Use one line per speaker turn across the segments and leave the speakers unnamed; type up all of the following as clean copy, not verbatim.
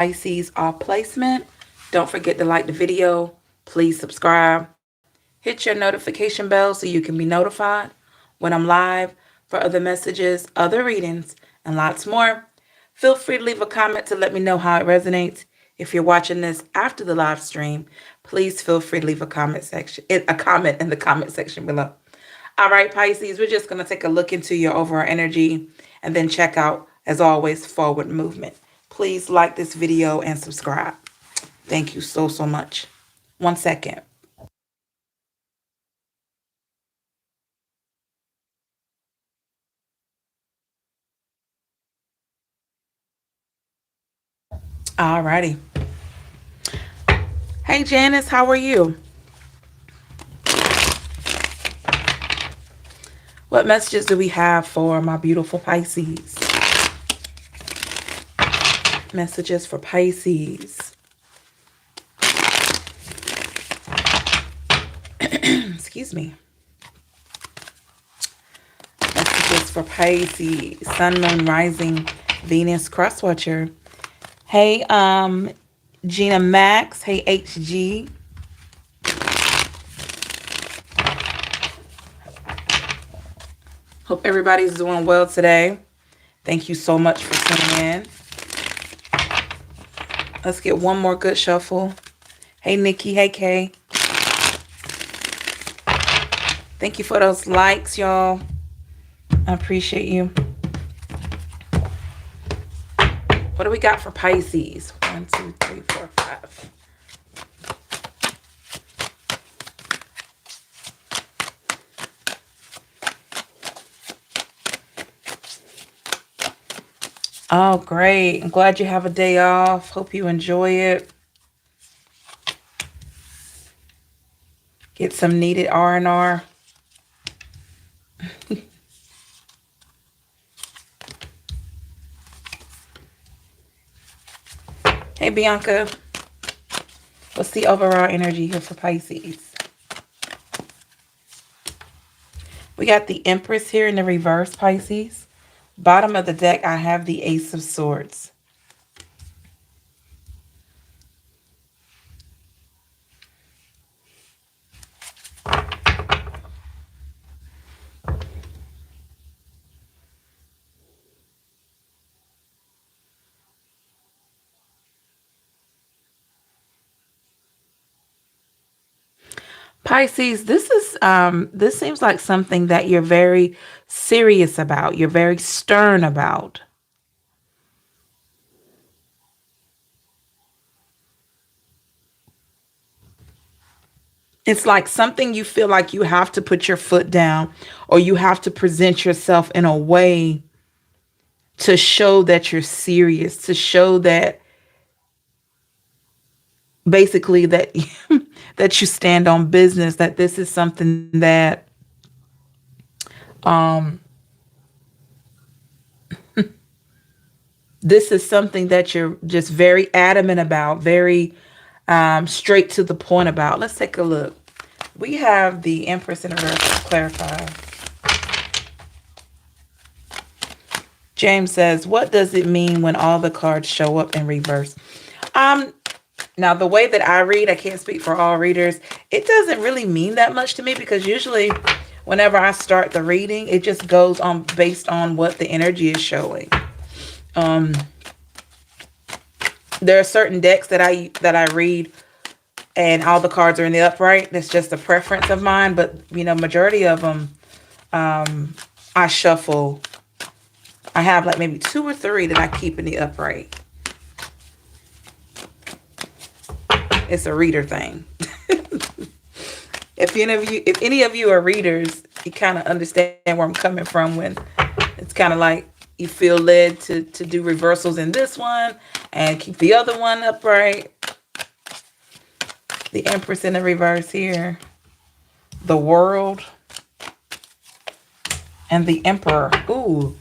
Pisces off placement. Don't forget to like the video. Please subscribe. Hit your notification bell so you can be notified when I'm live for other messages, other readings, and lots more. Feel free to leave a comment to let me know how it resonates. If you're watching this after the live stream, please feel free to leave a comment in the comment section below. All right, Pisces, we're just going to take a look into your overall energy and then check out, as always, forward movement. Please like this video and subscribe. Thank you so, so much. 1 second. All righty. Hey, Janice, how are you? What messages do we have for my beautiful Pisces? Messages for Pisces. Excuse me. Messages for Pisces. Sun, Moon, Rising, Venus, Crosswatcher. Hey, Gina Max. Hey, HG. Hope everybody's doing well today. Thank you so much for tuning in. Let's get one more good shuffle. Hey, Nikki. Hey, Kay. Thank you for those likes, y'all. I appreciate you. What do we got for Pisces? 1, 2, 3, 4, 5. Oh, great. I'm glad you have a day off. Hope you enjoy it. Get some needed R&R. Hey, Bianca. What's the overall energy here for Pisces? We got the Empress here in the reverse, Pisces. Bottom of the deck, I have the Ace of Swords. Pisces, this seems like something that you're very serious about. You're very stern about. It's like something you feel like you have to put your foot down, or you have to present yourself in a way to show that you're serious, to show that basically that that you stand on business, that this is something that this is something that you're just very adamant about, very straight to the point about. Let's take a look. We have the Empress in reverse to clarify. James says, what does it mean when all the cards show up in reverse? Now, the way that I read, I can't speak for all readers. It doesn't really mean that much to me, because usually whenever I start the reading, it just goes on based on what the energy is showing. There are certain decks that I read and all the cards are in the upright. That's just a preference of mine. But, you know, majority of them, I shuffle. I have like maybe 2 or 3 that I keep in the upright. It's a reader thing. If any of you are readers, you kind of understand where I'm coming from when it's kind of like you feel led to do reversals in this one and keep the other one upright. The Empress in the reverse here. The World. And the Emperor. Ooh.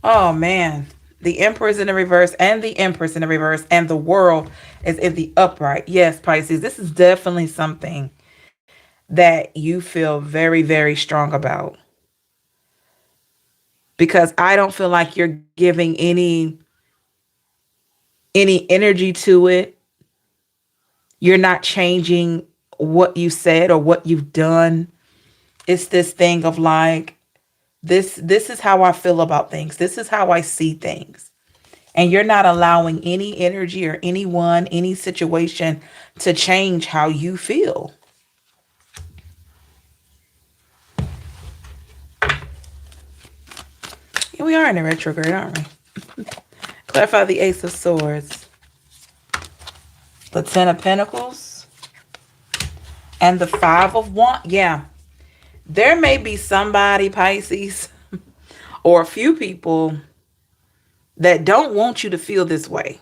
Oh, man. The Emperor is in the reverse and the Empress in the reverse. And the World is in the upright. Yes, Pisces. This is definitely something that you feel very, very strong about. Because I don't feel like you're giving any any energy to it. You're not changing what you said or what you've done. It's this thing of like, this is how I feel about things. This is how I see things. And you're not allowing any energy or anyone, any situation to change how you feel. Here we are in a retrograde, aren't we? Clarify the Ace of Swords, the Ten of Pentacles, and the Five of Wands. Yeah, there may be somebody, Pisces, or a few people that don't want you to feel this way.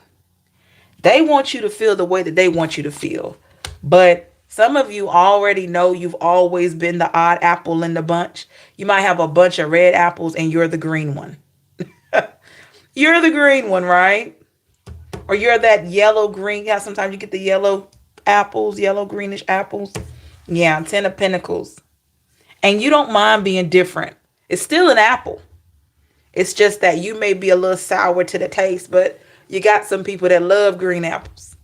They want you to feel the way that they want you to feel. But some of you already know you've always been the odd apple in the bunch. You might have a bunch of red apples and you're the green one. You're the green one, right? Or you're that yellow green. Yeah, sometimes you get the yellow apples, yellow greenish apples. Yeah, Ten of Pentacles. And you don't mind being different. It's still an apple. It's just that you may be a little sour to the taste, but you got some people that love green apples.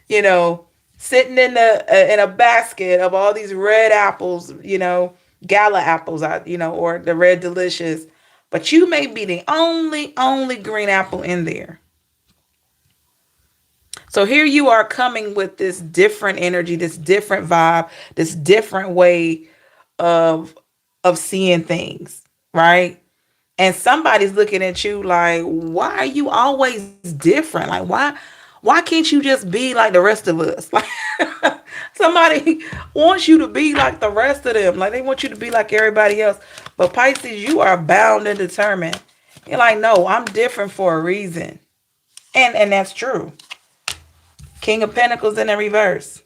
You know, sitting in a basket of all these red apples, you know, gala apples, you know, or the red delicious. But you may be the only green apple in there. So here you are coming with this different energy, this different vibe, this different way of seeing things, right? And somebody's looking at you like, why are you always different? Like, why can't you just be like the rest of us? Like, somebody wants you to be like the rest of them. Like, they want you to be like everybody else. But Pisces, you are bound and determined. You're like, no, I'm different for a reason. And that's true. King of Pentacles in the reverse.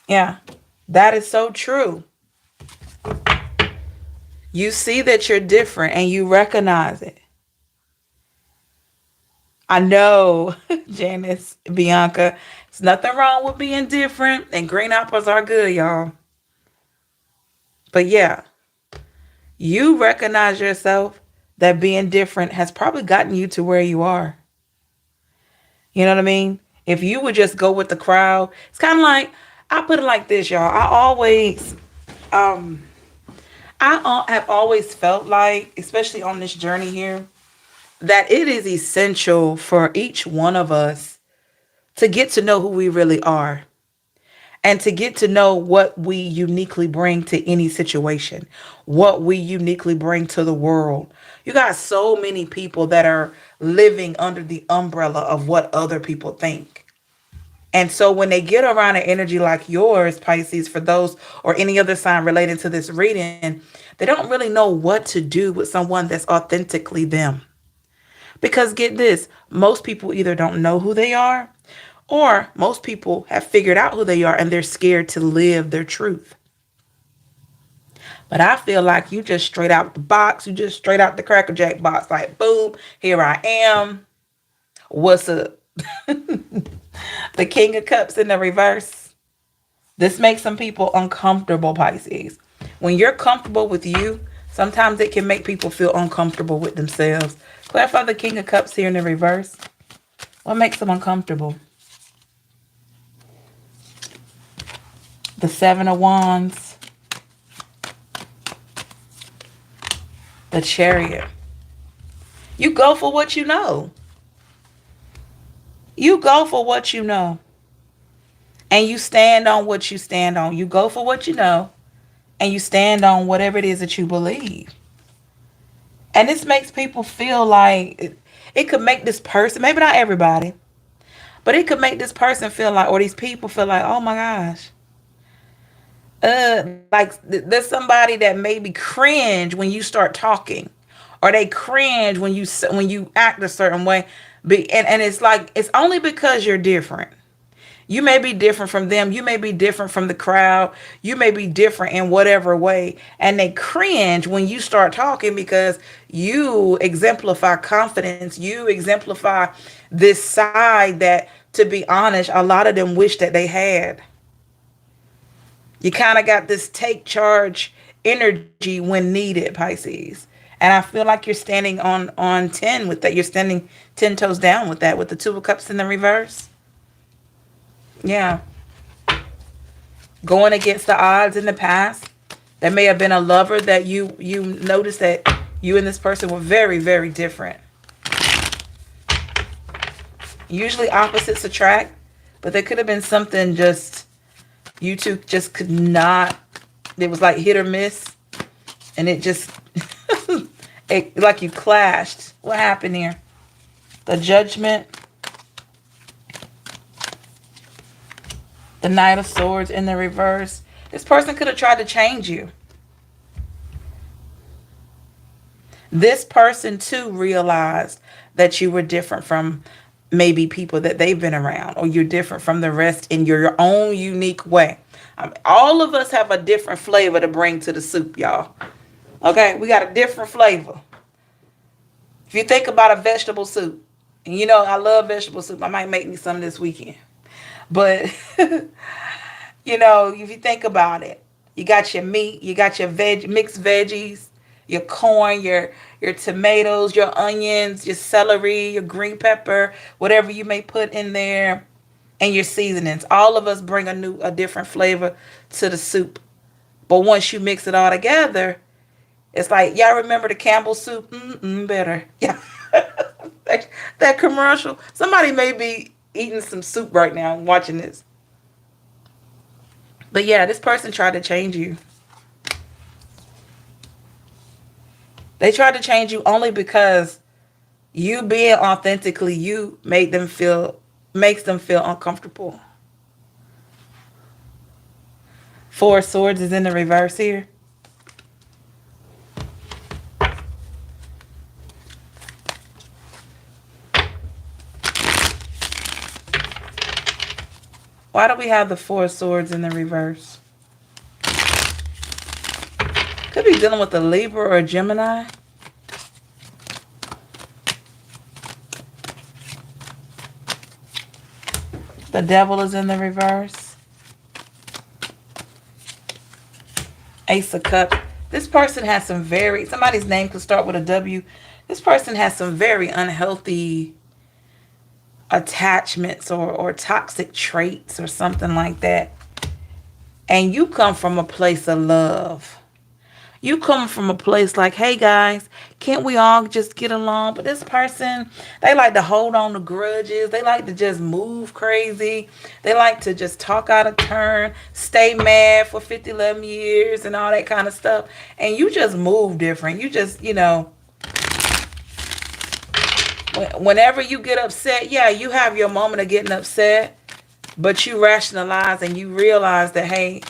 Yeah, that is so true. You see that you're different and you recognize it. I know, Janice, Bianca, there's nothing wrong with being different, and green apples are good, y'all. But yeah, you recognize yourself that being different has probably gotten you to where you are. You know what I mean? If you would just go with the crowd, it's kind of like, I put it like this, y'all. I have always felt like, especially on this journey here, that it is essential for each one of us to get to know who we really are and to get to know what we uniquely bring to any situation, what we uniquely bring to the world. You got so many people that are living under the umbrella of what other people think. And so when they get around an energy like yours, Pisces, for those or any other sign relating to this reading, they don't really know what to do with someone that's authentically them. Because get this, most people either don't know who they are, or most people have figured out who they are and they're scared to live their truth. But I feel like you just straight out the box, you just straight out the Cracker Jack box, like boom, here I am. What's up? The King of Cups in the reverse. This makes some people uncomfortable, Pisces. When you're comfortable with you, sometimes it can make people feel uncomfortable with themselves. Clarify the King of Cups here in the reverse. What makes them uncomfortable? The Seven of Wands. The Chariot. You go for what you know. You go for what you know. And you stand on what you stand on. You go for what you know. And you stand on whatever it is that you believe. And this makes people feel like it could make this person, maybe not everybody, but it could make this person feel like, or these people feel like, oh my gosh. Like there's somebody that maybe cringe when you start talking, or they cringe when you act a certain way. And it's like, it's only because you're different. You may be different from them. You may be different from the crowd. You may be different in whatever way. And they cringe when you start talking because you exemplify confidence. You exemplify this side that, to be honest, a lot of them wish that they had. You kind of got this take charge energy when needed, Pisces. And I feel like you're standing on 10 with that. You're standing 10 toes down with that, with the Two of Cups in the reverse. Yeah. Going against the odds in the past. There may have been a lover that you noticed that you and this person were very, very different. Usually opposites attract, but there could have been something just, you two just could not, it was like hit or miss. And it just, like you clashed. What happened here? The Judgment. The Knight of Swords in the reverse. This person could have tried to change you. This person too realized that you were different from maybe people that they've been around, or you're different from the rest in your own unique way. All of us have a different flavor to bring to the soup, y'all. Okay, we got a different flavor. If you think about a vegetable soup, and you know I love vegetable soup. I might make me some this weekend. But, you know, if you think about it, you got your meat, you got your mixed veggies, your corn, your tomatoes, your onions, your celery, your green pepper, whatever you may put in there, and your seasonings. All of us bring a different flavor to the soup. But once you mix it all together, it's like, y'all remember the Campbell soup? Better. Yeah. that commercial. Somebody may be eating some soup right now and watching this. But yeah, this person tried to change you. They tried to change you only because you being authentically you makes them feel uncomfortable. Four of Swords is in the reverse here. Why do we have the Four of Swords in the reverse? Could be dealing with a Libra or a Gemini. The Devil is in the reverse. Ace of Cups. This person has somebody's name could start with a W. This person has some very unhealthy attachments or toxic traits or something like that. And you come from a place of love. You come from a place like, hey guys, can't we all just get along? But this person, they like to hold on to grudges. They like to just move crazy. They like to just talk out of turn, stay mad for 11 years and all that kind of stuff. And you just move different. You just, whenever you get upset, yeah, you have your moment of getting upset, but you rationalize and you realize that, hey,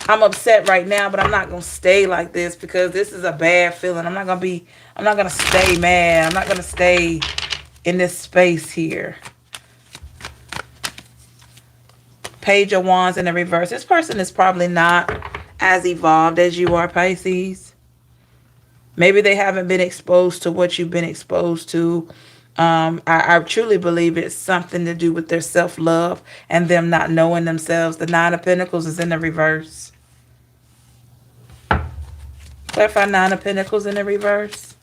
I'm upset right now, but I'm not going to stay like this because this is a bad feeling. I'm not going to stay mad. I'm not going to stay in this space here. Page of Wands in the reverse. This person is probably not as evolved as you are, Pisces. Maybe they haven't been exposed to what you've been exposed to. I truly believe it's something to do with their self-love and them not knowing themselves. The Nine of Pentacles is in the reverse. Clarify Nine of Pentacles in the reverse.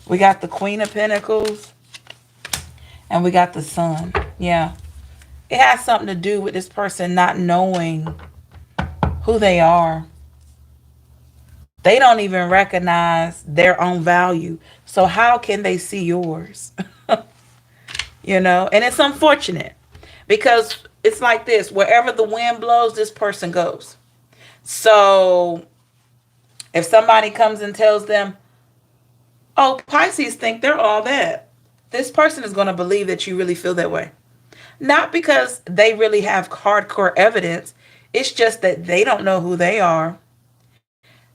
We got the Queen of Pentacles. And we got the Sun. Yeah. It has something to do with this person not knowing who they are. They don't even recognize their own value. So how can they see yours? And it's unfortunate because it's like this. Wherever the wind blows, this person goes. So if somebody comes and tells them, oh, Pisces think they're all that, this person is going to believe that you really feel that way. Not because they really have hardcore evidence. It's just that they don't know who they are.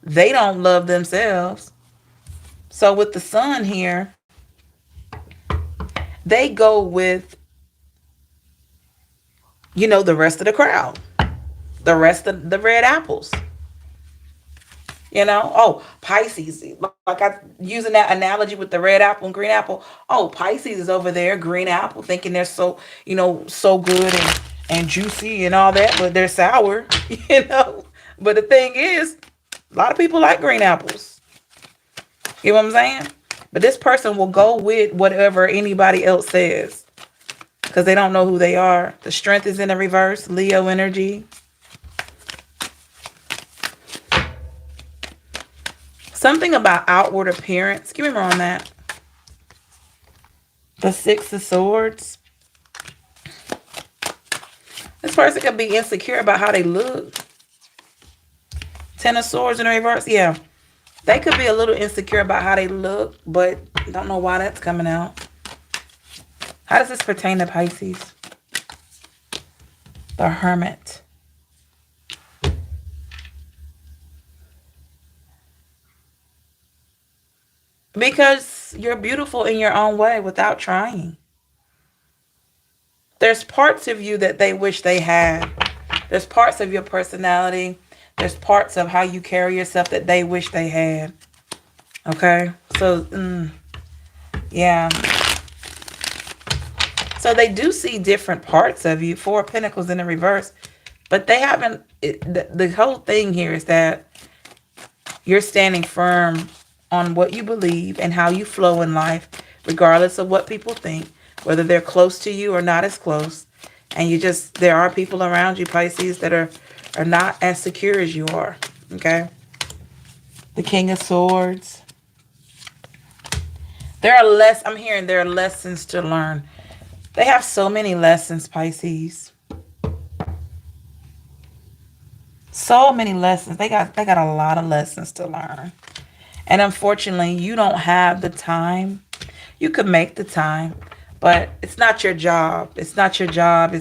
They don't love themselves. So with the Sun here, they go with, the rest of the crowd. The rest of the red apples. Oh, Pisces, like I using that analogy with the red apple and green apple. Oh, Pisces is over there, green apple, thinking they're so, so good and juicy and all that, but they're sour, But the thing is, a lot of people like green apples. You know what I'm saying? But this person will go with whatever anybody else says because they don't know who they are. The strength is in the reverse. Leo energy. Something about outward appearance. Give me more on that. The Six of Swords. This person could be insecure about how they look. Ten of Swords in the reverse. Yeah. They could be a little insecure about how they look, but don't know why that's coming out. How does this pertain to Pisces? The Hermit. Because you're beautiful in your own way without trying. There's parts of you that they wish they had. There's parts of your personality. There's parts of how you carry yourself that they wish they had. Okay? So, yeah. So they do see different parts of you. Four of Pentacles in the reverse. But they haven't... The whole thing here is that you're standing firm on what you believe and how you flow in life, regardless of what people think, whether they're close to you or not as close. And there are people around you, Pisces, that are not as secure as you are. Okay? The King of Swords. I'm hearing there are lessons to learn. They have so many lessons, Pisces. So many lessons. They got a lot of lessons to learn. And unfortunately, you don't have the time. You could make the time, but it's not your job. It's not your job.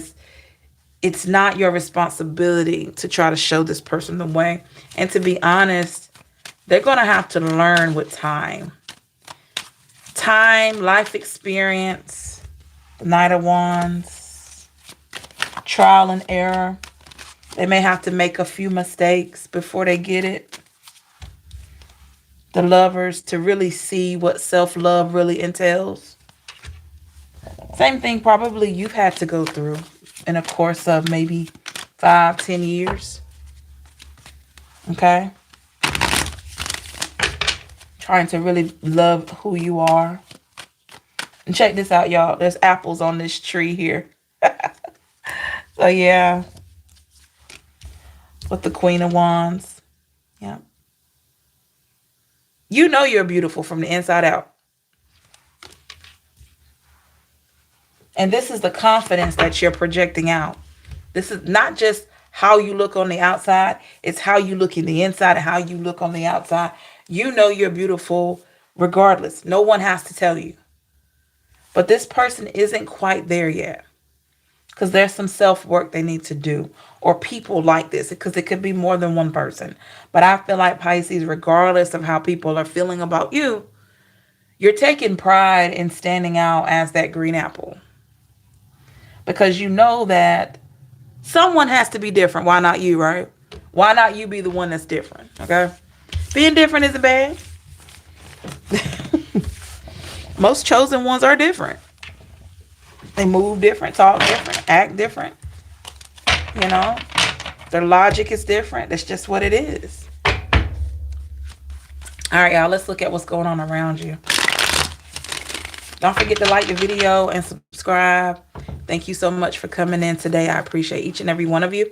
It's not your responsibility to try to show this person the way. And to be honest, they're going to have to learn with time. Time, life experience, the Knight of Wands, trial and error. They may have to make a few mistakes before they get it. The Lovers, to really see what self-love really entails. Same thing probably you've had to go through in a course of maybe 5-10 years. Okay? Trying to really love who you are. And check this out, y'all. There's apples on this tree here. So, yeah. With the Queen of Wands. Yeah. You know you're beautiful from the inside out. And this is the confidence that you're projecting out. This is not just how you look on the outside. It's how you look in the inside and how you look on the outside. You know you're beautiful regardless. No one has to tell you. But this person isn't quite there yet. Because there's some self-work they need to do. Or people like this. Because it could be more than one person. But I feel like Pisces, regardless of how people are feeling about you, you're taking pride in standing out as that green apple. Because you know that someone has to be different. Why not you, right? Why not you be the one that's different, okay? Being different isn't bad. Most chosen ones are different. They move different, talk different, act different. You know, their logic is different. That's just what it is. All right, y'all, let's look at what's going on around you. Don't forget to like the video and subscribe. Thank you so much for coming in today. I appreciate each and every one of you.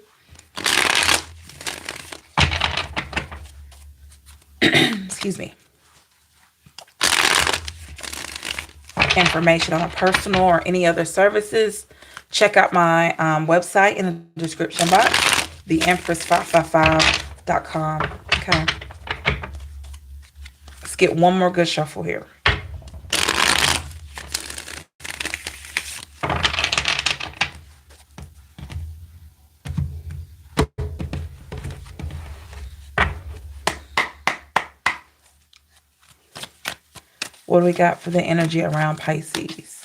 Excuse me. Information on a personal or any other services, check out my website in the description box, theempress555.com. Okay. Let's get one more good shuffle here. What do we got for the energy around Pisces?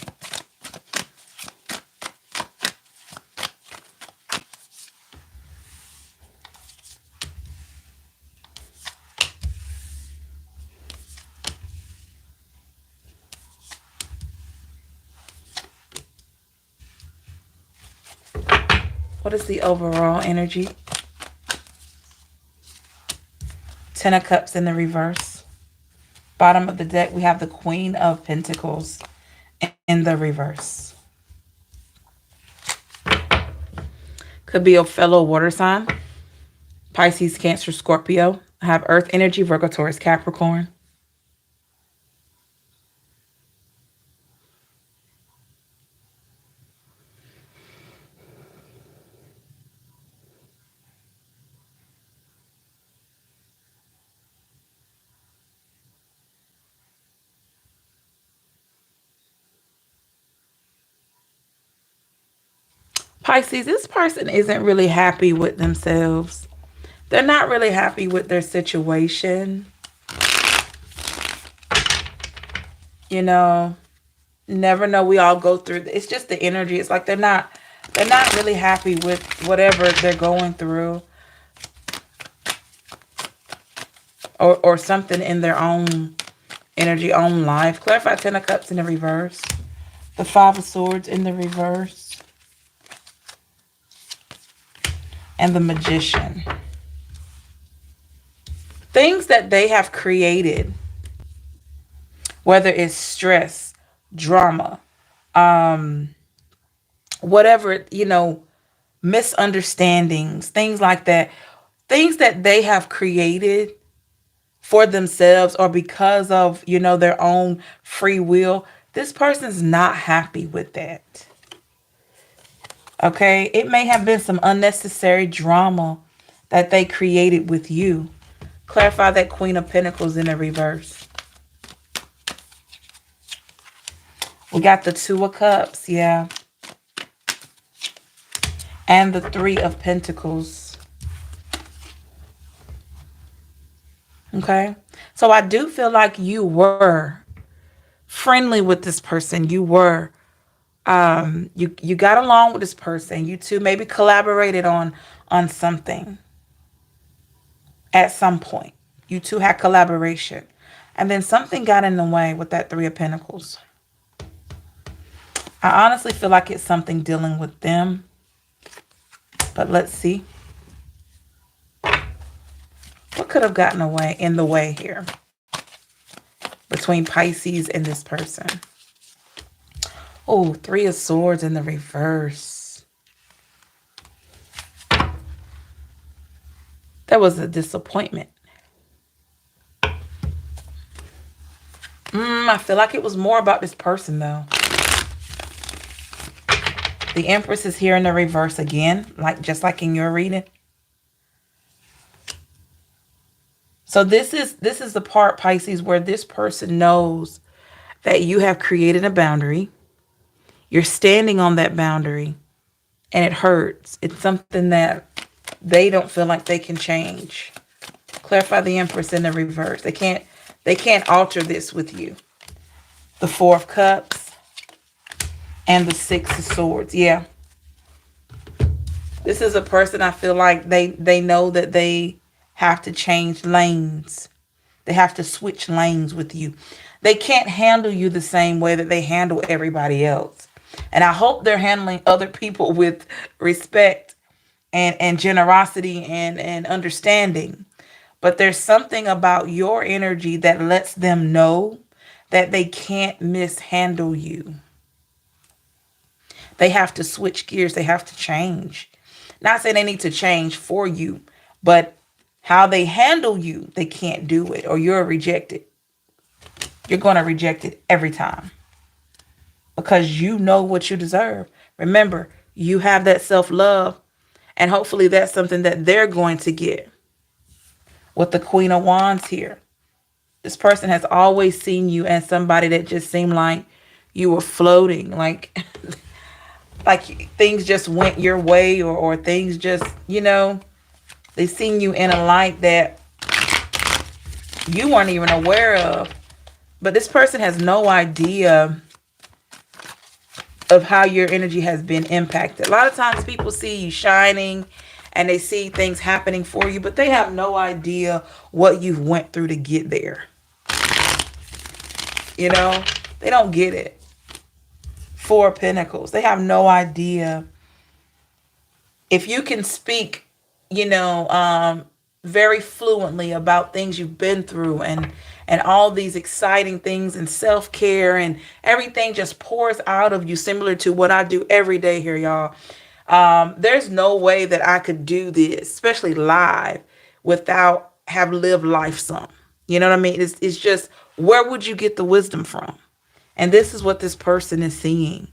What is the overall energy? Ten of Cups in the reverse. Bottom of the deck, we have the Queen of Pentacles in the reverse. Could be a fellow water sign. Pisces, Cancer, Scorpio. I have Earth energy, Virgo, Taurus, Capricorn. Pisces, this person isn't really happy with themselves. They're not really happy with their situation. You know, never know. We all go through. It's just the energy. It's like they're not really happy with whatever they're going through. Or something in their own energy, own life. Clarify 10 of Cups in the reverse. The Five of Swords in the reverse. And the Magician. Things that they have created, whether it's stress, drama, whatever, you know, misunderstandings, things like that. Things that they have created for themselves or because of, you know, their own free will. This person's not happy with that. Okay, it may have been some unnecessary drama that they created with you. Clarify that Queen of Pentacles in the reverse. We got the Two of Cups, yeah. And the Three of Pentacles. Okay, so I do feel like you were friendly with this person. You were you got along with this person. You two maybe collaborated on something at some point. You two had collaboration, and then something got in the way with that Three of Pentacles. I honestly feel like it's something dealing with them, but let's see what could have gotten in the way here between Pisces and this person. Oh, Three of Swords in the reverse. That was a disappointment. I feel like it was more about this person, though. The Empress is here in the reverse again, just like in your reading. So this is the part, Pisces, where this person knows that you have created a boundary. You're standing on that boundary, and it hurts. It's something that they don't feel like they can change. Clarify the Empress in the reverse. They can't alter this with you. The Four of Cups and the Six of Swords. Yeah. This is a person I feel like they know that they have to change lanes. They have to switch lanes with you. They can't handle you the same way that they handle everybody else. And I hope they're handling other people with respect and generosity and understanding. But there's something about your energy that lets them know that they can't mishandle you. They have to switch gears. They have to change. Not saying they need to change for you, but how they handle you, they can't do it, or you're rejected. You're going to reject it every time because you know what you deserve. Remember, you have that self-love, and hopefully that's something that they're going to get. With the Queen of Wands here, this person has always seen you as somebody that just seemed like you were floating, like things just went your way, or things just, you know, they seen you in a light that you weren't even aware of. But this person has no idea of how your energy has been impacted. A lot of times people see you shining and they see things happening for you, but they have no idea what you've went through to get there. You know, they don't get it. Four of Pentacles. They have no idea. If you can speak, you know, very fluently about things you've been through, and all these exciting things, and self-care, and everything just pours out of you, similar to what I do every day here, y'all. There's no way that I could do this, especially live, without have lived life some. You know what I mean? It's just, where would you get the wisdom from? And this is what this person is seeing.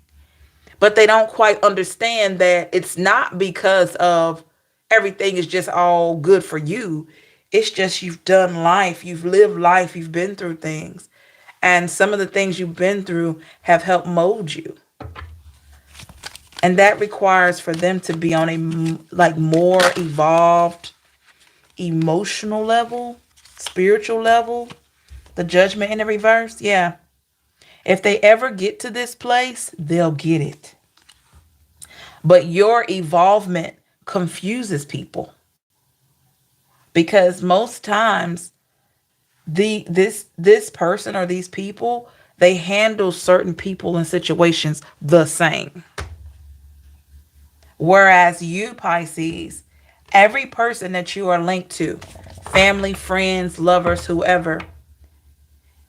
But they don't quite understand that it's not because of everything is just all good for you. It's just you've done life, you've lived life, you've been through things. And some of the things you've been through have helped mold you. And that requires for them to be on a like more evolved emotional level, spiritual level, the judgment in the reverse. Yeah. If they ever get to this place, they'll get it. But your evolvement confuses people, because most times this person or these people, they handle certain people and situations the same. Whereas you, Pisces, every person that you are linked to, family, friends, lovers, whoever,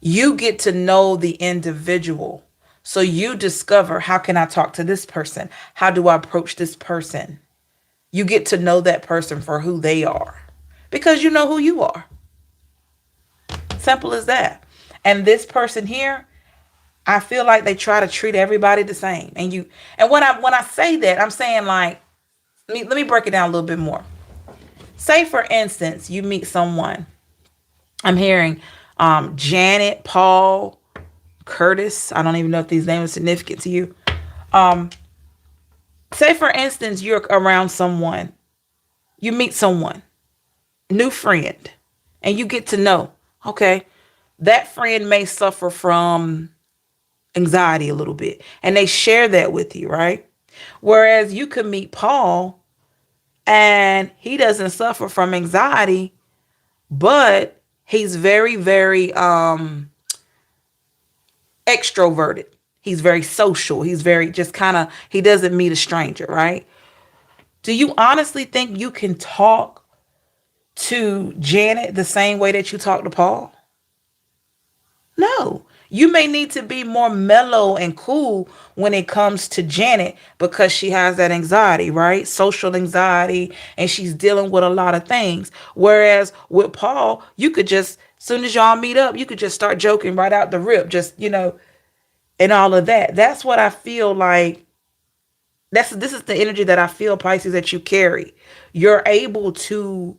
you get to know the individual. So you discover, how can I talk to this person? How do I approach this person? You get to know that person for who they are, because you know who you are. Simple as that. And this person here, I feel like they try to treat everybody the same. And when I say that, I'm saying, like, let me break it down a little bit more. Say, for instance, you meet someone. I'm hearing Janet, Paul, Curtis. I don't even know if these names are significant to you. Say, for instance, you're around someone. You meet someone, new friend, and you get to know, okay, that friend may suffer from anxiety a little bit, and they share that with you, right? Whereas you could meet Paul and he doesn't suffer from anxiety, but he's very, very extroverted. He's very social. He's very just kind of, he doesn't meet a stranger, right? Do you honestly think you can talk to Janet the same way that you talk to Paul? No. You may need to be more mellow and cool when it comes to Janet, because she has that anxiety, right? Social anxiety, and she's dealing with a lot of things. Whereas with Paul, you could just, as soon as y'all meet up, you could just start joking right out the rip, just, and all of that. That's what I feel like. This is the energy that I feel, Pisces, that you carry. You're able to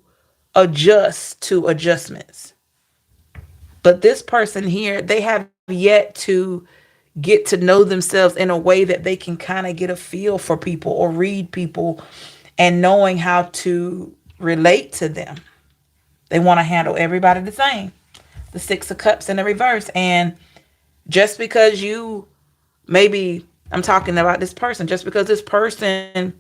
adjust to adjustments. But this person here, they have yet to get to know themselves in a way that they can kind of get a feel for people or read people and knowing how to relate to them. They want to handle everybody the same. The Six of Cups in the reverse. And just because you, maybe I'm talking about this person, just because this person,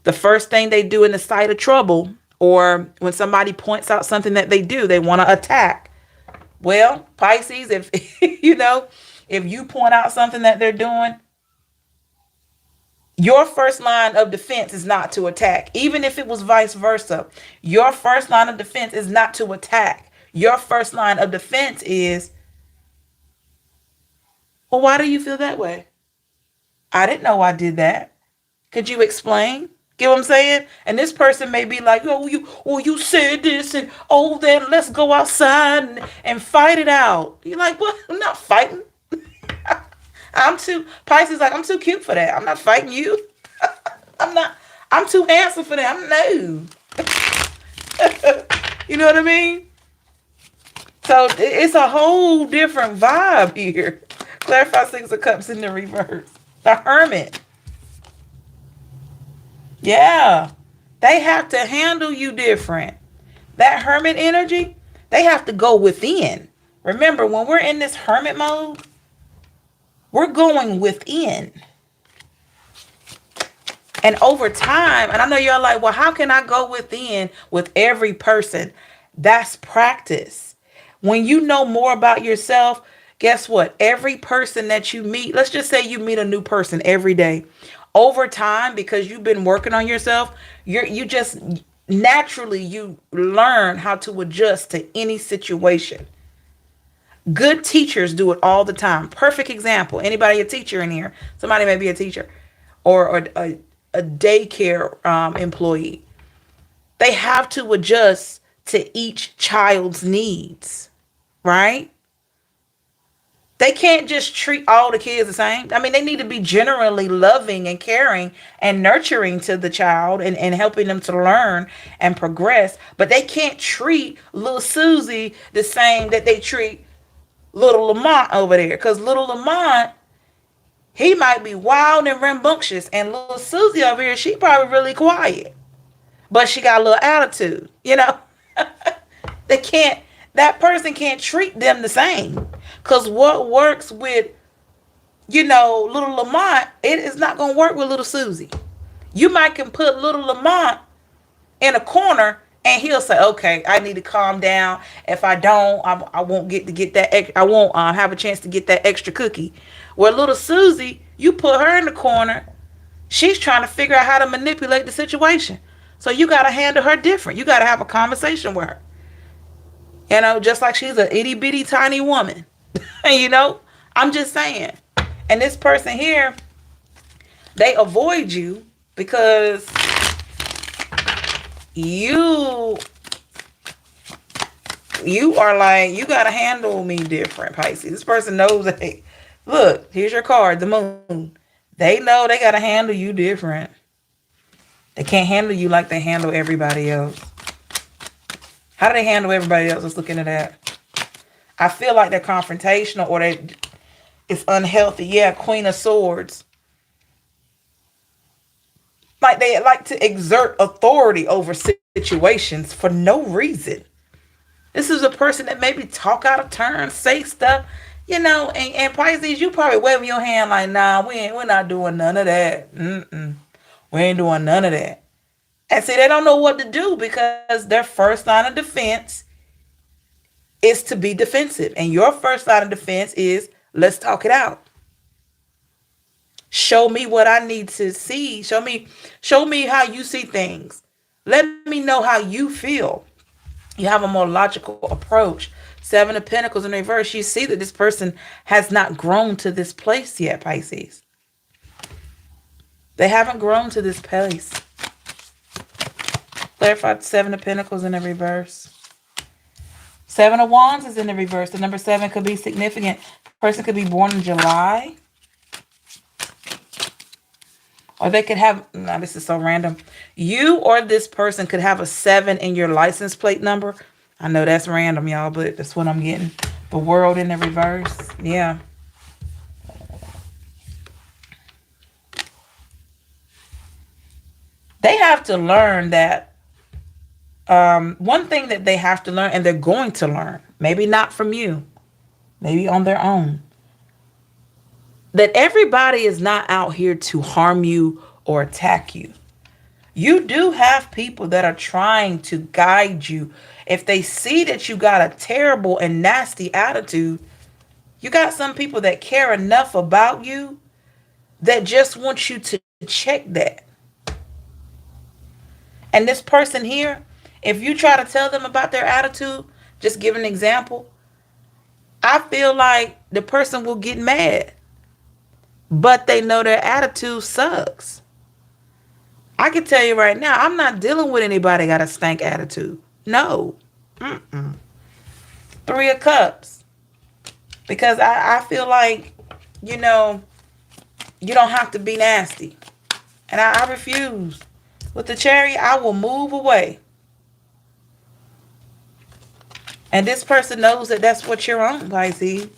the first thing they do in the sight of trouble, or when somebody points out something that they do, they want to attack. Well, Pisces, if if you point out something that they're doing, your first line of defense is not to attack. Even if it was vice versa, your first line of defense is not to attack. Your first line of defense is, well, why do you feel that way? I didn't know I did that. Could you explain? Get what I'm saying? And this person may be like, you said this, and then let's go outside and fight it out. You're like, what? I'm not fighting. Pisces like, I'm too cute for that. I'm not fighting you. I'm too handsome for that. No. You know what I mean? So it's a whole different vibe here. Clarify Six of Cups in the reverse. The Hermit. Yeah. They have to handle you different. That Hermit energy, they have to go within. Remember, when we're in this Hermit mode, we're going within. And over time, and I know you're like, well, how can I go within with every person? That's practice. When you know more about yourself, guess what? Every person that you meet, let's just say you meet a new person every day. Over time, because you've been working on yourself, naturally you learn how to adjust to any situation. Good teachers do it all the time. Perfect example. Anybody a teacher in here? Somebody may be a teacher or a daycare employee. They have to adjust to each child's needs, right? They can't just treat all the kids the same. I mean, they need to be generally loving and caring and nurturing to the child and helping them to learn and progress. But they can't treat little Susie the same that they treat little Lamont over there. Because little Lamont, he might be wild and rambunctious. And little Susie over here, she probably really quiet. But she got a little attitude, you know. They can't, that person can't treat them the same. Because what works with, you know, little Lamont, it is not going to work with little Susie. You might can put little Lamont in a corner and he'll say, okay, I need to calm down. If I don't, I won't get that, I won't have a chance to get that extra cookie. Where little Susie, you put her in the corner, she's trying to figure out how to manipulate the situation. So you got to handle her different. You got to have a conversation with her. You know, just like she's an itty bitty tiny woman. You know, I'm just saying. And this person here, they avoid you because you are like, you got to handle me different, Pisces. This person knows that, hey, look, here's your card, the moon. They know they got to handle you different. They can't handle you like they handle everybody else. How do they handle everybody else? Let's look into that. I feel like they're confrontational or it's unhealthy. Yeah, Queen of Swords. Like they like to exert authority over situations for no reason. This is a person that maybe talk out of turn, say stuff, you know, and Pisces, you probably waving your hand like, nah, we're not doing none of that. We ain't doing none of that. And see, they don't know what to do because their first line of defense is to be defensive. And your first line of defense is, let's talk it out. Show me what I need to see. Show me how you see things. Let me know how you feel. You have a more logical approach. 7 of Pentacles in reverse. You see that this person has not grown to this place yet, Pisces. They haven't grown to this place. Clarify 7 of Pentacles in the reverse. 7 of Wands is in the reverse. The number 7 could be significant. Person could be born in July. Or they could have, now this is so random. You or this person could have a 7 in your license plate number. I know that's random, y'all, but that's what I'm getting. The World in the reverse. Yeah. They have to learn that one thing that they have to learn, and they're going to learn, maybe not from you, maybe on their own, that everybody is not out here to harm you or attack you. You do have people that are trying to guide you. If they see that you got a terrible and nasty attitude, you got some people that care enough about you that just want you to check that. And this person here, if you try to tell them about their attitude, just give an example, I feel like the person will get mad. But they know their attitude sucks. I can tell you right now, I'm not dealing with anybody got a stank attitude. No. 3 of Cups. Because I feel like, you know, you don't have to be nasty. And I refuse. With the Chariot, I will move away. And this person knows that that's what you're on, Pisces.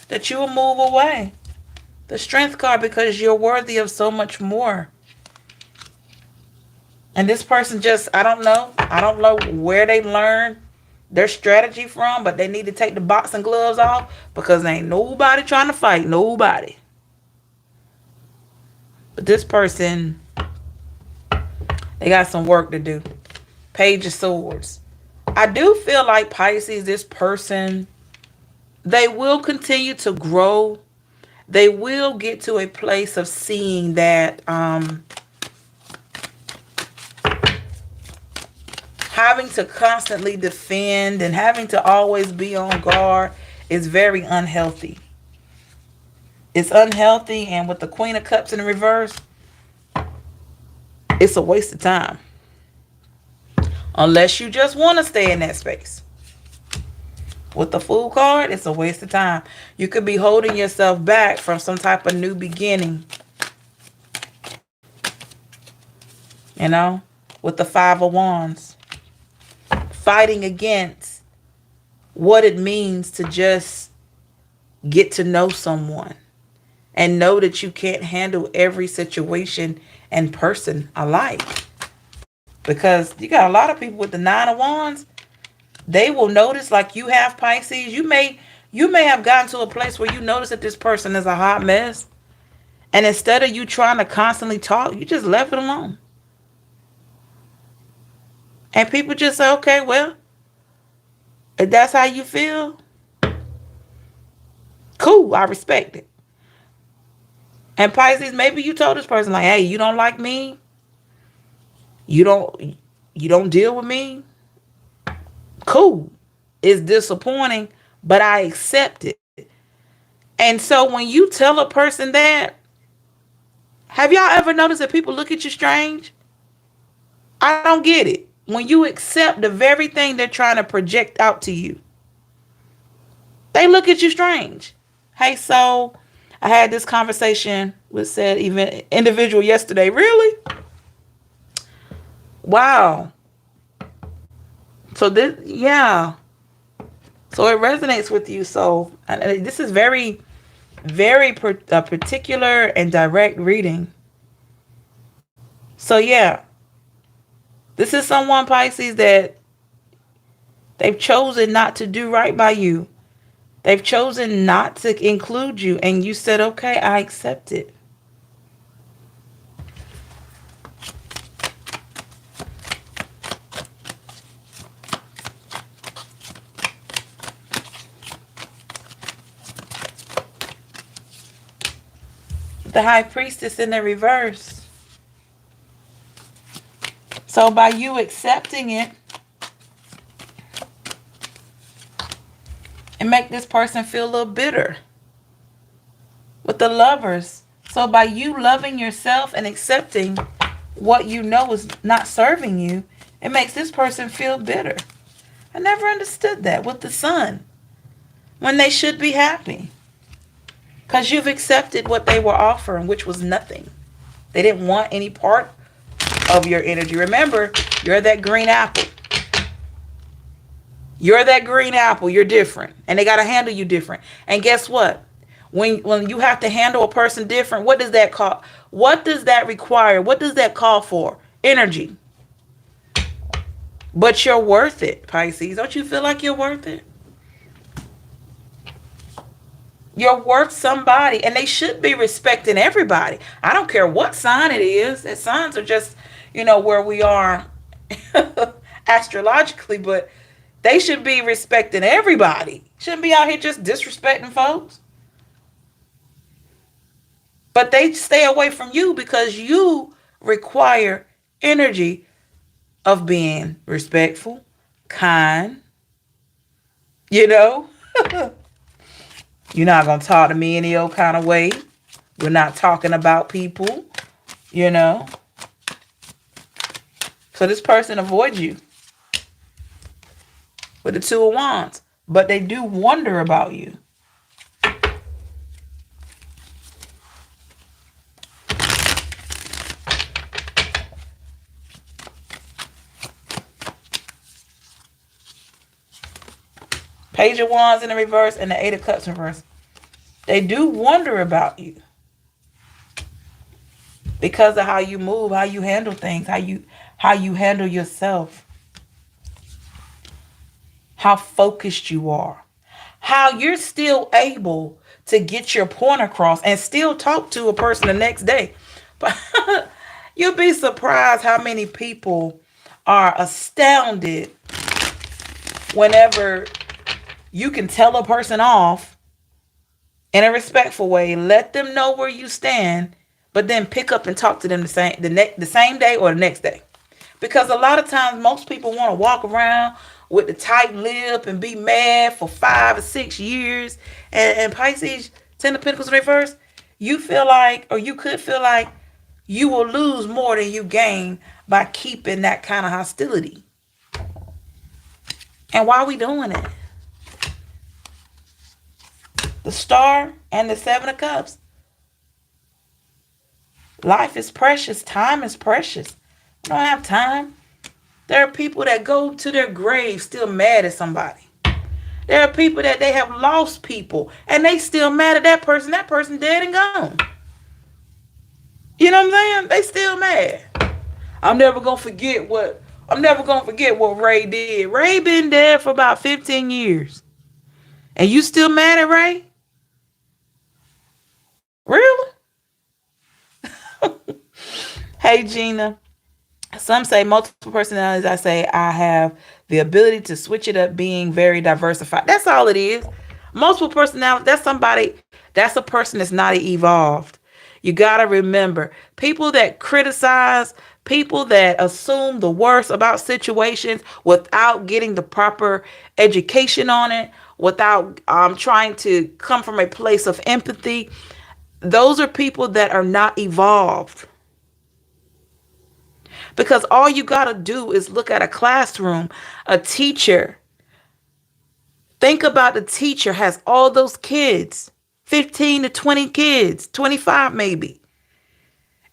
That you will move away. The Strength card, because you're worthy of so much more. And this person just, I don't know where they learned their strategy from, but they need to take the boxing gloves off because there ain't nobody trying to fight nobody. But this person, they got some work to do. Page of Swords. I do feel like Pisces, this person, they will continue to grow. They will get to a place of seeing that Having to constantly defend and having to always be on guard is very unhealthy. It's unhealthy, and with the Queen of Cups in the reverse, it's a waste of time. Unless you just want to stay in that space. With the Fool card, it's a waste of time. You could be holding yourself back from some type of new beginning. You know, with the Five of Wands. Fighting against what it means to just get to know someone. And know that you can't handle every situation and person alike. Because you got a lot of people with the Nine of Wands. They will notice, like you have, Pisces. You may have gotten to a place where you notice that this person is a hot mess. And instead of you trying to constantly talk, you just left it alone. And people just say, okay, well, if that's how you feel, cool, I respect it. And Pisces, maybe you told this person, like, hey, you don't like me. You don't deal with me. Cool. It's disappointing, but I accept it. And so when you tell a person that, have y'all ever noticed that people look at you strange? I don't get it. When you accept the very thing they're trying to project out to you, they look at you strange. Hey, so I had this conversation with said individual yesterday. Really? Wow. So this, yeah. So it resonates with you. So this is very, very particular and direct reading. So yeah. This is someone, Pisces, that they've chosen not to do right by you. They've chosen not to include you. And you said, okay, I accept it. The High Priestess in the reverse. So by you accepting it, it make this person feel a little bitter. With the Lovers. So by you loving yourself and accepting what you know is not serving you, it makes this person feel bitter. I never understood that with the Sun. When they should be happy. Because you've accepted what they were offering, which was nothing. They didn't want any part of your energy. Remember, you're that green apple. You're that green apple. You're different. And they got to handle you different. And guess what? When you have to handle a person different, what does that call? What does that require? What does that call for? Energy. But you're worth it, Pisces. Don't you feel like you're worth it? You're worth somebody, and they should be respecting everybody. I don't care what sign it is. And signs are just, where we are astrologically, but they should be respecting everybody. Shouldn't be out here just disrespecting folks. But they stay away from you because you require energy of being respectful, kind, You're not going to talk to me any old kind of way. We're not talking about people, So this person avoids you with the Two of Wands. But they do wonder about you. Page of Wands in the reverse and the Eight of Cups in reverse. They do wonder about you. Because of how you move, how you handle things, how you handle yourself. How focused you are. How you're still able to get your point across and still talk to a person the next day. But you'll be surprised how many people are astounded whenever you can tell a person off in a respectful way, let them know where you stand, but then pick up and talk to them the same day or the next day. Because a lot of times most people want to walk around with the tight lip and be mad for 5 or 6 years. And Pisces, Ten of Pentacles reverse, you feel like, or you could feel like, you will lose more than you gain by keeping that kind of hostility. And why are we doing it? The Star and the Seven of Cups. Life is precious. Time is precious. We don't have time. There are people that go to their grave still mad at somebody. There are people that they have lost people and they still mad at that person. That person dead and gone. You know what I'm saying? They still mad. I'm never gonna forget what Ray did. Ray been dead for about 15 years. And you still mad at Ray? Really? Hey, Gina. Some say multiple personalities. I say I have the ability to switch it up, being very diversified. That's all it is. Multiple personalities. That's a person that's not evolved. You got to remember, people that criticize, people that assume the worst about situations without getting the proper education on it, without trying to come from a place of empathy, those are people that are not evolved. Because all you got to do is look at a classroom, a teacher. Think about the teacher has all those kids, 15 to 20 kids, 25 maybe.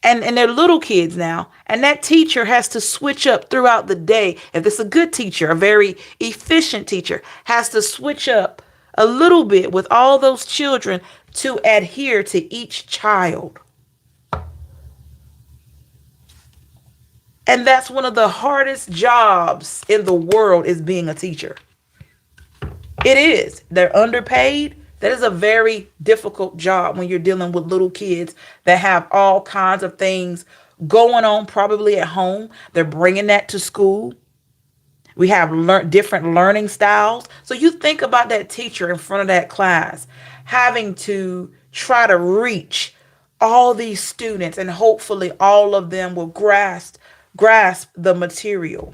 And they're little kids now. And that teacher has to switch up throughout the day. If it's a good teacher, a very efficient teacher, has to switch up a little bit with all those children to adhere to each child. And that's one of the hardest jobs in the world, is being a teacher. It is. They're underpaid. That is a very difficult job when you're dealing with little kids that have all kinds of things going on, probably at home. They're bringing that to school. We have different learning styles. So you think about that teacher in front of that class having to try to reach all these students, and hopefully all of them will grasp the material.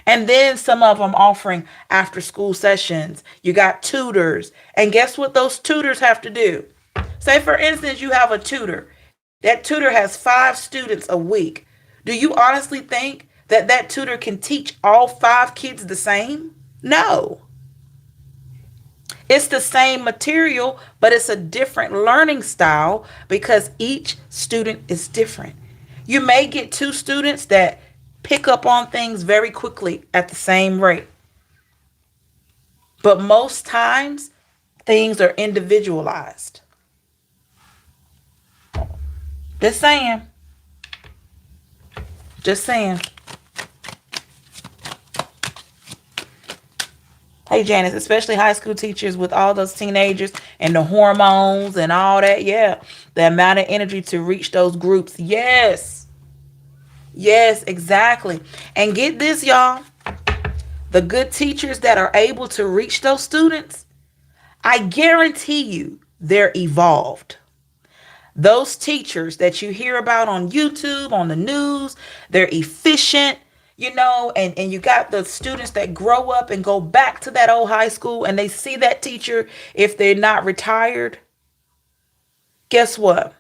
And then some of them offering after school sessions. You got tutors. And guess what those tutors have to do? Say, for instance, you have a tutor. That tutor has 5 students a week. Do you honestly think that that tutor can teach all 5 kids the same? No. It's the same material, but it's a different learning style because each student is different. You may get 2 students that pick up on things very quickly at the same rate. But most times, things are individualized. Just saying. Just saying. Hey, Janice, especially high school teachers with all those teenagers and the hormones and all that. Yeah, the amount of energy to reach those groups. Yes. Yes, exactly. And get this, y'all. The good teachers that are able to reach those students, I guarantee you they're evolved. Those teachers that you hear about on YouTube, on the news, they're efficient, and you got the students that grow up and go back to that old high school and they see that teacher if they're not retired. Guess what?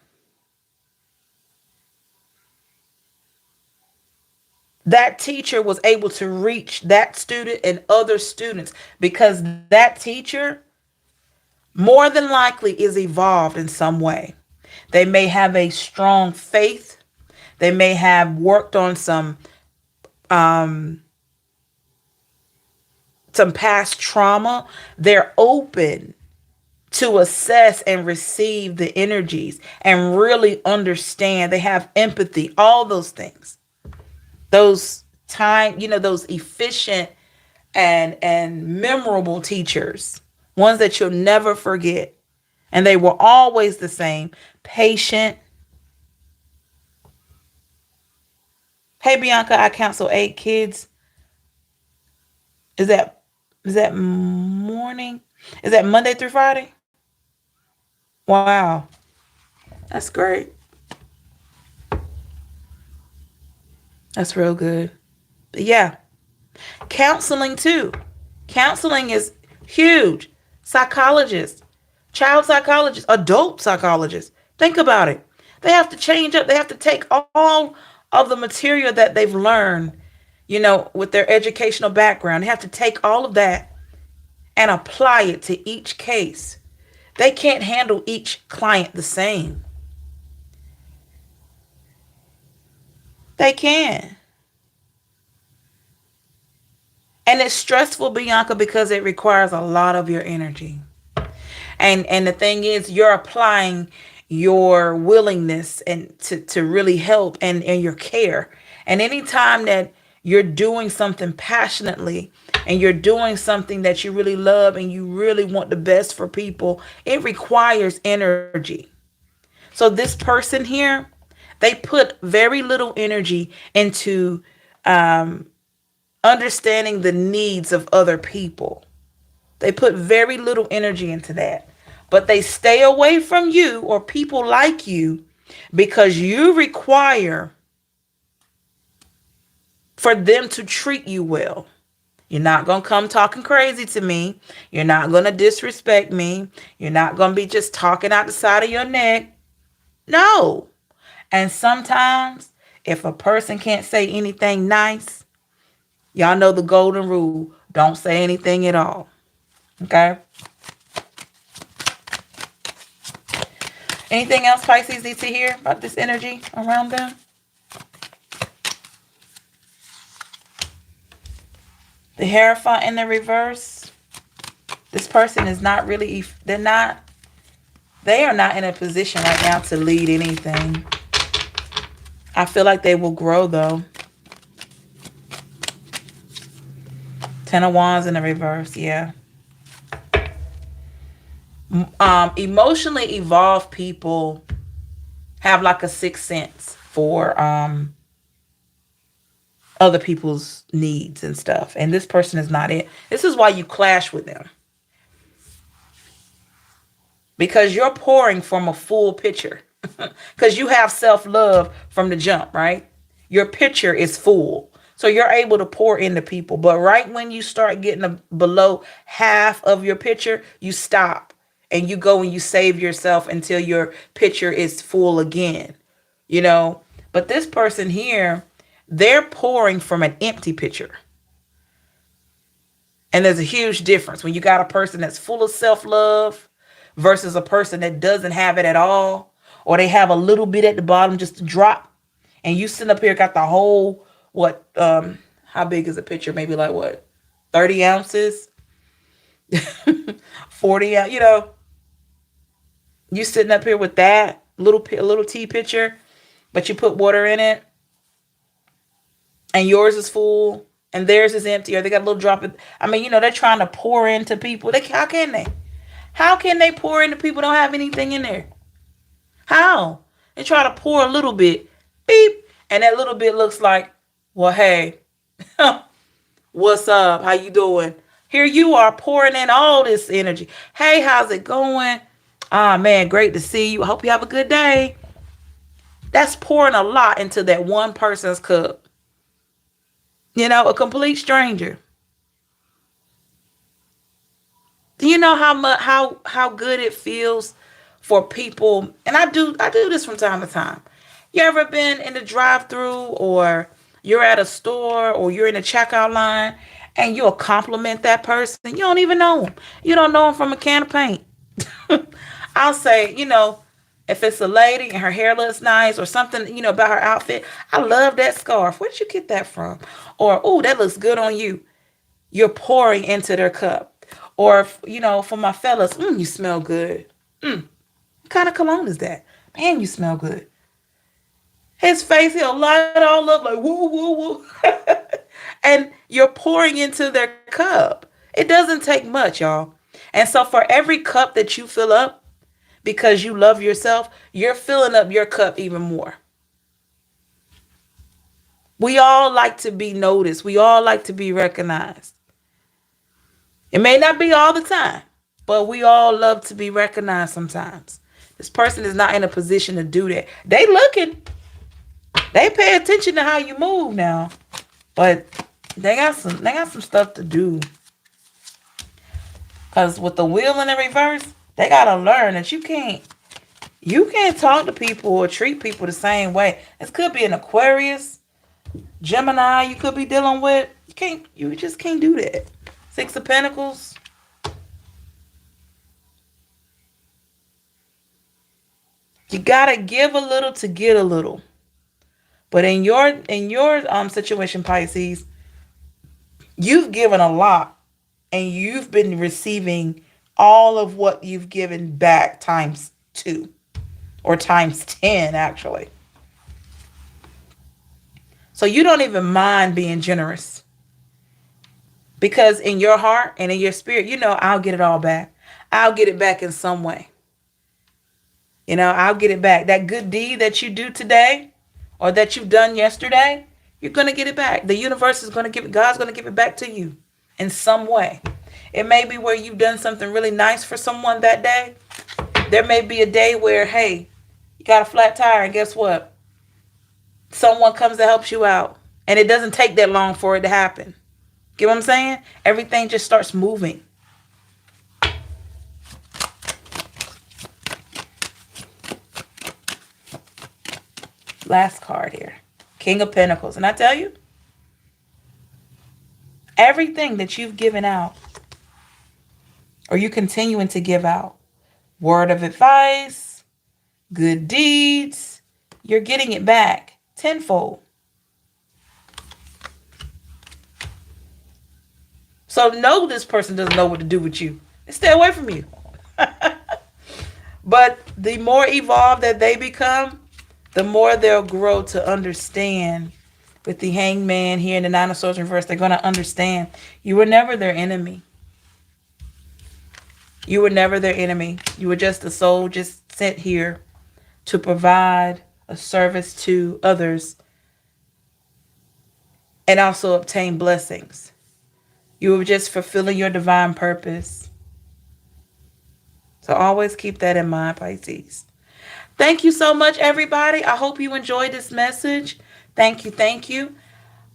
That teacher was able to reach that student and other students because that teacher more than likely is evolved in some way. They may have a strong faith. They may have worked on some past trauma. They're open to assess and receive the energies and really understand. They have empathy, all those things. Those those efficient and memorable teachers, ones that you'll never forget. And they were always the same, patient. Hey, Bianca, I counsel 8 kids. Is that morning? Is that Monday through Friday? Wow. That's great. That's real good. But yeah, counseling too. Counseling is huge. Psychologists, child psychologists, adult psychologists. Think about it. They have to change up. They have to take all of the material that they've learned, with their educational background. They have to take all of that and apply it to each case. They can't handle each client the same. They can. And it's stressful, Bianca, because it requires a lot of your energy. And the thing is, you're applying your willingness and to really help and your care. And anytime that you're doing something passionately and you're doing something that you really love and you really want the best for people, it requires energy. So this person here, they put very little energy into understanding the needs of other people. They put very little energy into that. But they stay away from you or people like you because you require for them to treat you well. You're not going to come talking crazy to me. You're not going to disrespect me. You're not going to be just talking out the side of your neck. No. And sometimes if a person can't say anything nice, y'all know the golden rule. Don't say anything at all. Okay? Anything else Pisces needs to hear about this energy around them? The Hierophant in the reverse. This person is not really, they are not in a position right now to lead anything. I feel like they will grow though. Ten of Wands in the reverse, yeah. Emotionally evolved people have like a sixth sense for other people's needs and stuff. And this person is not it. This is why you clash with them. Because you're pouring from a full pitcher. Because you have self-love from the jump, right? Your pitcher is full. So you're able to pour into people. But right when you start getting below half of your pitcher, you stop. And you go and you save yourself until your pitcher is full again. But this person here, they're pouring from an empty pitcher. And there's a huge difference when you got a person that's full of self-love versus a person that doesn't have it at all. Or they have a little bit at the bottom just to drop. And you sit up here, got the whole, how big is a pitcher? Maybe like 30 ounces? 40 ounces, You sitting up here with that little tea pitcher, but you put water in it. And yours is full and theirs is empty, or they got a little drop of, they're trying to pour into people. How can they? How can they pour into people who don't have anything in there? How? They try to pour a little bit, beep, and that little bit looks like, well, hey, what's up? How you doing? Here you are pouring in all this energy. Hey, how's it going? Ah, man, great to see you. I hope you have a good day. That's pouring a lot into that one person's cup. A complete stranger. Do you know how good it feels for people? And I do this from time to time. You ever been in the drive-thru, or you're at a store, or you're in a checkout line, and you'll compliment that person? You don't even know them. You don't know them from a can of paint. I'll say, if it's a lady and her hair looks nice or something, about her outfit, I love that scarf. Where did you get that from? Or, oh, that looks good on you. You're pouring into their cup. Or, for my fellas, you smell good. What kind of cologne is that? Man, you smell good. His face, he'll light it all up like, woo, woo, woo. And you're pouring into their cup. It doesn't take much, y'all. And so for every cup that you fill up, because you love yourself, you're filling up your cup even more. We all like to be noticed. We all like to be recognized. It may not be all the time, but we all love to be recognized sometimes. This person is not in a position to do that. They looking. They pay attention to how you move now. But They got some stuff to do. Cause with the wheel in the reverse, they gotta learn that you can't talk to people or treat people the same way. This could be an Aquarius, Gemini you could be dealing with. You just can't do that. Six of Pentacles. You gotta give a little to get a little. But in your situation, Pisces, you've given a lot and you've been receiving all of what you've given back times two or times 10, actually. So you don't even mind being generous because in your heart and in your spirit, I'll get it all back. I'll get it back in some way. I'll get it back. That good deed that you do today or that you've done yesterday, you're going to get it back. The universe is going to give it, God's going to give it back to you in some way. It may be where you've done something really nice for someone that day. There may be a day where, hey, you got a flat tire and guess what? Someone comes to help you out. And it doesn't take that long for it to happen. Get what I'm saying? Everything just starts moving. Last card here. King of Pentacles. And I tell you, everything that you've given out or you continuing to give out, word of advice, good deeds, you're getting it back tenfold. So no, this person doesn't know what to do with you. Stay away from you. But the more evolved that they become, the more they'll grow to understand. With the Hangman here in the Nine of Swords reverse, they're going to understand you were never their enemy. You were never their enemy. You were just a soul just sent here to provide a service to others and also obtain blessings. You were just fulfilling your divine purpose. So always keep that in mind, Pisces. Thank you so much, everybody. I hope you enjoyed this message. Thank you. Thank you.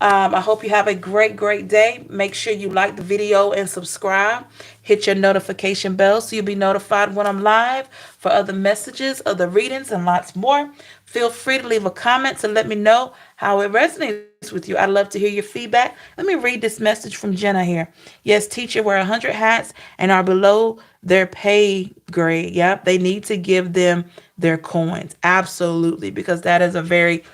I hope you have a great, great day. Make sure you like the video and subscribe. Hit your notification bell so you'll be notified when I'm live for other messages, other readings, and lots more. Feel free to leave a comment to let me know how it resonates with you. I'd love to hear your feedback. Let me read this message from Jenna here. Yes, teacher, wear 100 hats and are below their pay grade. Yep, they need to give them their coins. Absolutely, because that is a very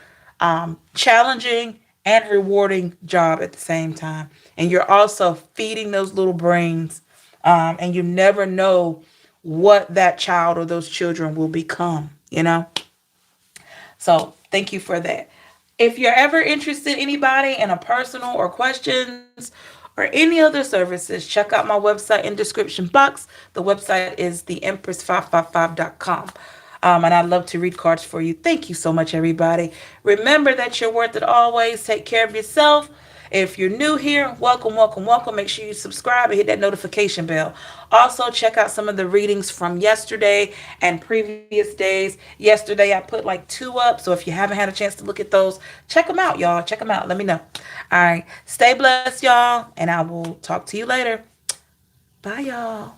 challenging and rewarding job at the same time. And you're also feeding those little brains. And you never know what that child or those children will become, So thank you for that. If you're ever interested, anybody in a personal or questions or any other services, check out my website in the description box. The website is theempress555.com. And I'd love to read cards for you. Thank you so much, everybody. Remember that you're worth it always. Take care of yourself. If you're new here, welcome, welcome, welcome. Make sure you subscribe and hit that notification bell. Also, check out some of the readings from yesterday and previous days. Yesterday, I put like 2 up. So if you haven't had a chance to look at those, check them out, y'all. Check them out. Let me know. All right. Stay blessed, y'all. And I will talk to you later. Bye, y'all.